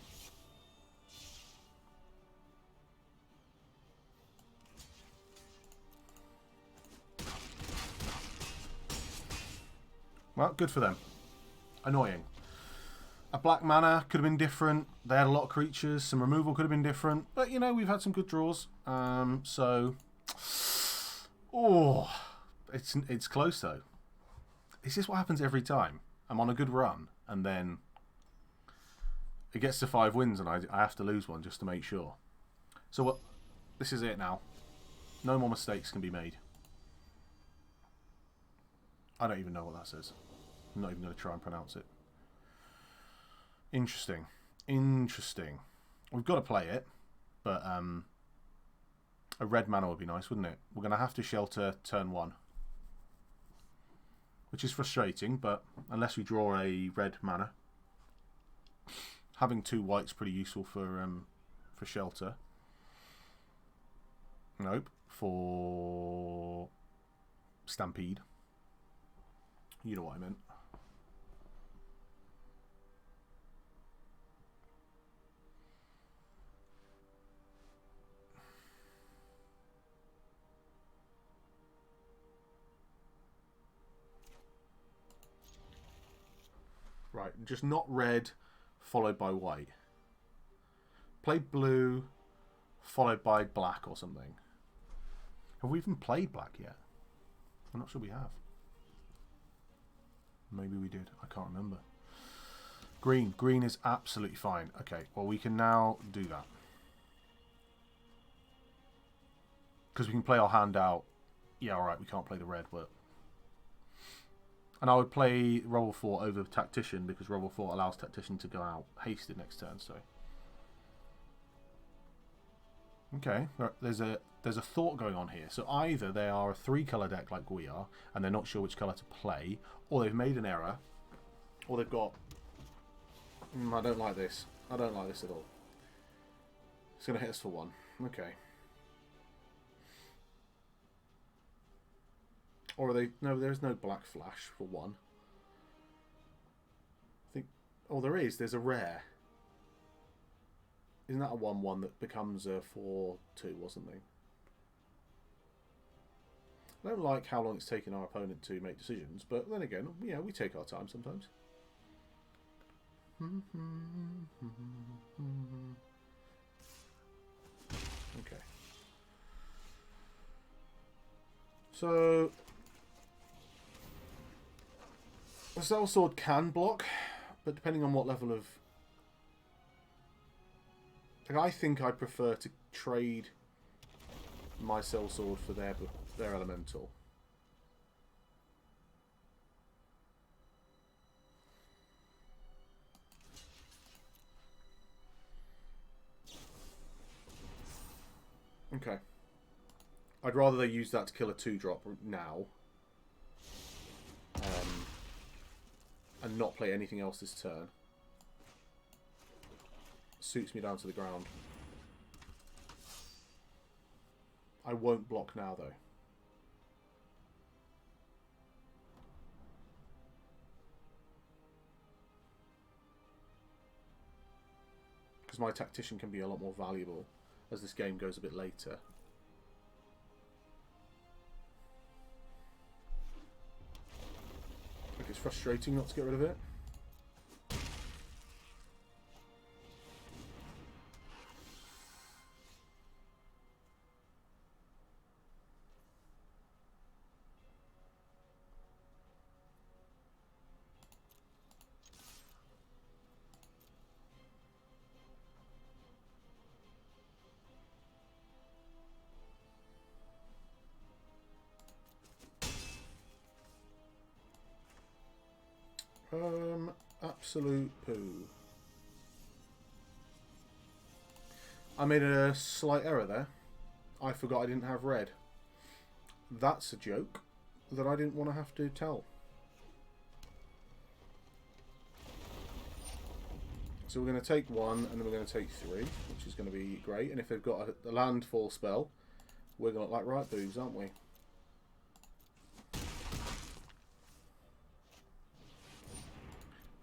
Well, good for them. Annoying. A black mana could have been different. They had a lot of creatures. Some removal could have been different. But, you know, we've had some good draws. So... Oh, it's close, though. Is this what happens every time? I'm on a good run, and then it gets to 5 wins, and I have to lose one just to make sure. So, what? This is it now. No more mistakes can be made. I don't even know what that says. I'm not even going to try and pronounce it. Interesting. Interesting. We've got to play it, but a red mana would be nice, wouldn't it? We're going to have to shelter turn 1. Which is frustrating, but unless we draw a red mana. Having 2 white's pretty useful for shelter. Nope, for Stampede. You know what I meant. Right, just not red followed by white. Play blue followed by black or something. Have we even played black yet? I'm not sure we have. Maybe we did. I can't remember. Green. Green is absolutely fine. Okay, well we can now do that. Because we can play our hand out. Yeah, alright, we can't play the red, but... And I would play Roll 4 over Tactician, because Roll 4 allows Tactician to go out hasted next turn, so... Okay, there's a thought going on here. So either they are a 3-colour deck like we are, and they're not sure which colour to play, or they've made an error, or they've got... I don't like this. I don't like this at all. It's going to hit us for 1. Okay. Or are they... No, there's no black flash for 1. I think... Oh, there is. There's a rare. Isn't that a 1-1 that becomes a 4-2 or something? I don't like how long it's taken our opponent to make decisions, but then again, yeah, we take our time sometimes. Okay. So... The Sellsword can block, but depending on what level of... Like, I think I prefer to trade my Sellsword for their elemental. Okay. I'd rather they use that to kill a 2-drop now. And not play anything else this turn. Suits me down to the ground. I won't block now, though. Because my Tactician can be a lot more valuable as this game goes a bit later. Like, it's frustrating not to get rid of it. Absolute poo. I made a slight error there. I forgot I didn't have red. That's a joke that I didn't want to have to tell. So we're going to take 1 and then we're going to take 3, which is going to be great. And if they've got a landfall spell, we're going to look like right boobs, aren't we?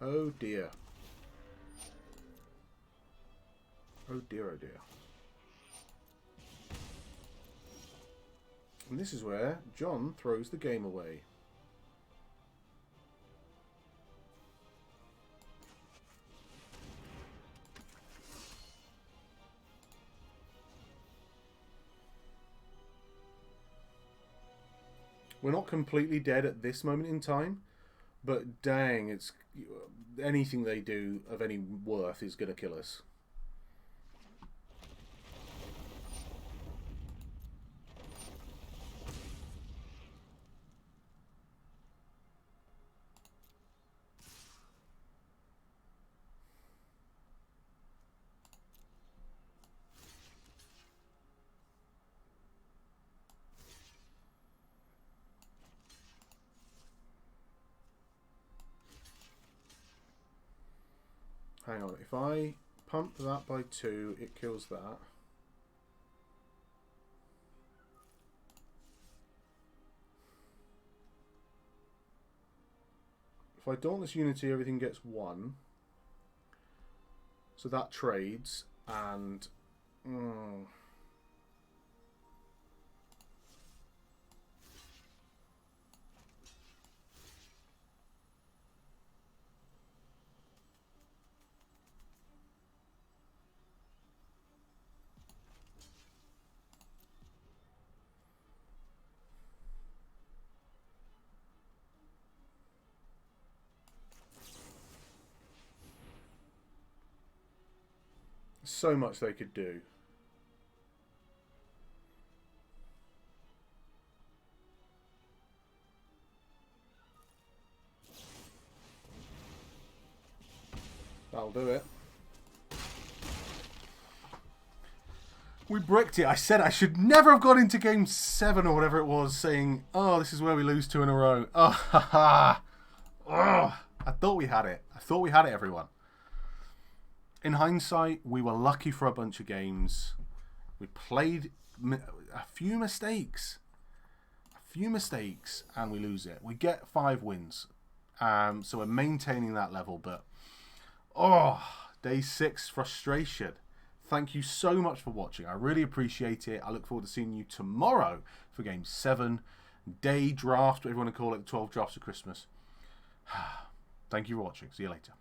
Oh dear. Oh dear, oh dear. And this is where John throws the game away. We're not completely dead at this moment in time, but dang, it's anything they do of any worth is going to kill us. Hang on. If I pump that by 2, it kills that. If I Dauntless Unity, everything gets 1. So that trades, and... so much they could do. That'll do it. We bricked it. I said I should never have got into game 7 or whatever it was, saying, oh, this is where we lose 2 in a row. Oh, ha ha. Oh, I thought we had it. I thought we had it, everyone. In hindsight, we were lucky for a bunch of games. We played a few mistakes. And we lose it. We get 5 wins. So we're maintaining that level. But, oh, day 6 frustration. Thank you so much for watching. I really appreciate it. I look forward to seeing you tomorrow for game 7. Day draft, whatever you want to call it, 12 drafts of Christmas. Thank you for watching. See you later.